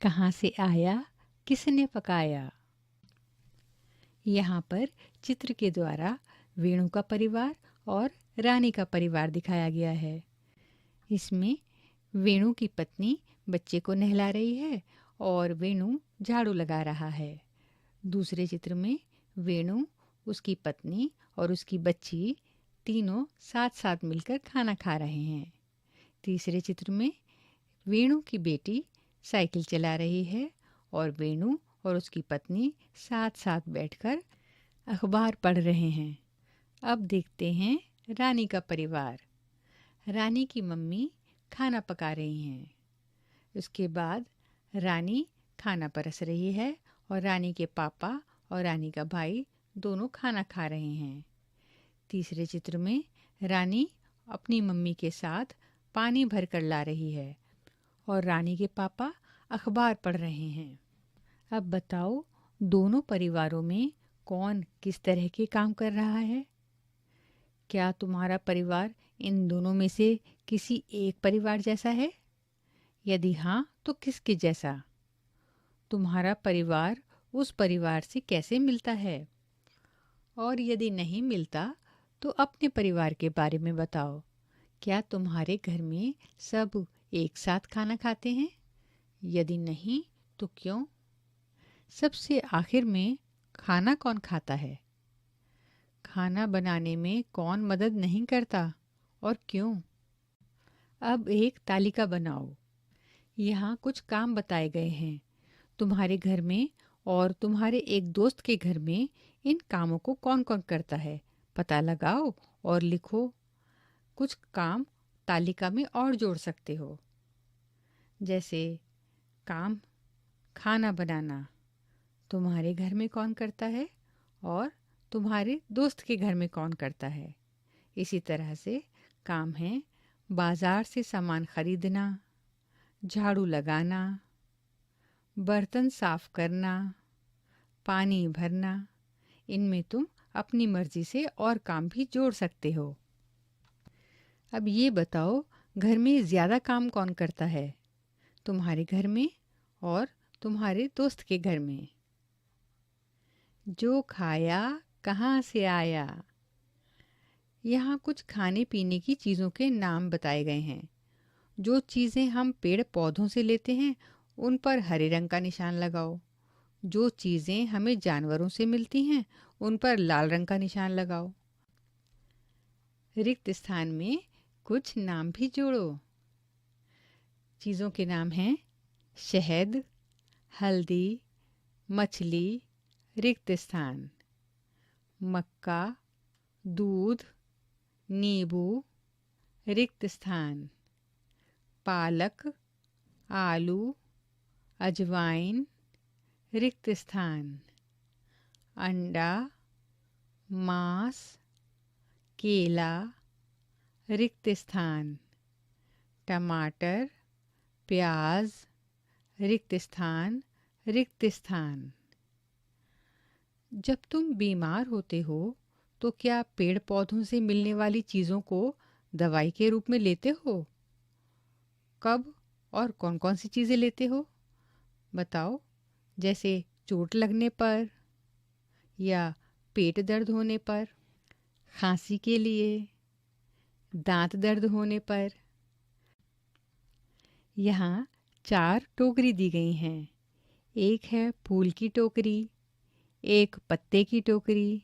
कहाँ से आया, किसने पकाया। यहाँ पर चित्र के द्वारा वेणु का परिवार और रानी का परिवार दिखाया गया है। इसमें वेणु की पत्नी बच्चे को नहला रही है और वेणु झाड़ू लगा रहा है। दूसरे चित्र में वेणु, उसकी पत्नी और उसकी बच्ची तीनों साथ साथ मिलकर खाना खा रहे हैं। तीसरे चित्र में वेणु की बेटी साइकिल चला रही है और वेणु और उसकी पत्नी साथ साथ बैठकर अखबार पढ़ रहे हैं। अब देखते हैं रानी का परिवार। रानी की मम्मी खाना पका रही हैं। उसके बाद रानी खाना परस रही है और रानी के पापा और रानी का भाई दोनों खाना खा रहे हैं। तीसरे चित्र में रानी अपनी मम्मी के साथ पानी भर कर ला रही है और रानी के पापा अखबार पढ़ रहे हैं। अब बताओ, दोनों परिवारों में कौन किस तरह के काम कर रहा है? क्या तुम्हारा परिवार इन दोनों में से किसी एक परिवार जैसा है? यदि हाँ, तो किसके जैसा? तुम्हारा परिवार उस परिवार से कैसे मिलता है? और यदि नहीं मिलता, तो अपने परिवार के बारे में बताओ। क्या तुम्हारे घर में सब एक साथ खाना खाते हैं? यदि नहीं, तो क्यों? सबसे आखिर में खाना कौन खाता है? खाना बनाने में कौन मदद नहीं करता और क्यों? अब एक तालिका बनाओ। यहाँ कुछ काम बताए गए हैं। तुम्हारे घर में और तुम्हारे एक दोस्त के घर में इन कामों को कौन कौन करता है, पता लगाओ और लिखो। कुछ काम तालिका में और जोड़ सकते हो, जैसे काम खाना बनाना तुम्हारे घर में कौन करता है और तुम्हारे दोस्त के घर में कौन करता है। इसी तरह से काम है बाजार से सामान खरीदना, झाड़ू लगाना, बर्तन साफ करना, पानी भरना। इनमें तुम अपनी मर्जी से और काम भी जोड़ सकते हो। अब ये बताओ, घर में ज़्यादा काम कौन करता है, तुम्हारे घर में और तुम्हारे दोस्त के घर में? जो खाया कहाँ से आया। यहाँ कुछ खाने पीने की चीज़ों के नाम बताए गए हैं। जो चीज़ें हम पेड़ पौधों से लेते हैं उन पर हरे रंग का निशान लगाओ। जो चीज़ें हमें जानवरों से मिलती हैं उन पर लाल रंग का निशान लगाओ। रिक्त स्थान में कुछ नाम भी जोड़ो। चीज़ों के नाम हैं शहद, हल्दी, मछली, रिक्त स्थान, मक्का, दूध, नींबू, रिक्त स्थान, पालक, आलू, अजवाइन, रिक्त स्थान, अंडा, मांस, केला, रिक्त स्थान, टमाटर, प्याज, रिक्त स्थान, रिक्त स्थान। जब तुम बीमार होते हो तो क्या पेड़ पौधों से मिलने वाली चीज़ों को दवाई के रूप में लेते हो? कब और कौन कौन सी चीज़ें लेते हो, बताओ। जैसे चोट लगने पर, या पेट दर्द होने पर, खांसी के लिए, दांत दर्द होने पर। यहाँ 4 टोकरी दी गई हैं। एक है फूल की टोकरी, एक पत्ते की टोकरी,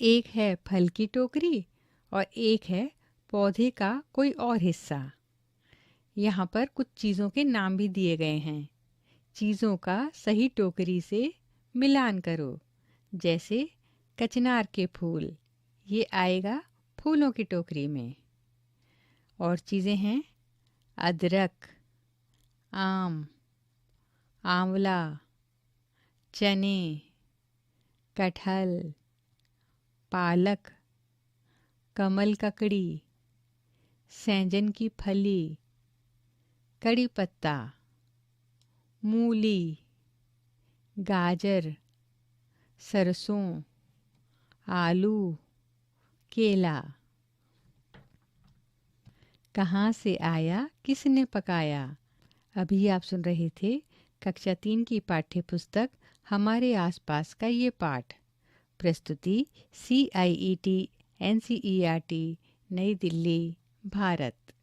एक है फल की टोकरी और एक है पौधे का कोई और हिस्सा। यहाँ पर कुछ चीज़ों के नाम भी दिए गए हैं। चीज़ों का सही टोकरी से मिलान करो। जैसे कचनार के फूल, ये आएगा फूलों की टोकरी में। और चीज़ें हैं अदरक, आम, आंवला, चने, कटहल, पालक, कमल ककड़ी, सैंजन की फली, कड़ी पत्ता, मूली, गाजर, सरसों, आलू, केला। कहाँ से आया, किसने पकाया। अभी आप सुन रहे थे कक्षा 3 की पाठ्य पुस्तक हमारे आसपास का ये पाठ। प्रस्तुति CIET NCERT, नई दिल्ली, भारत।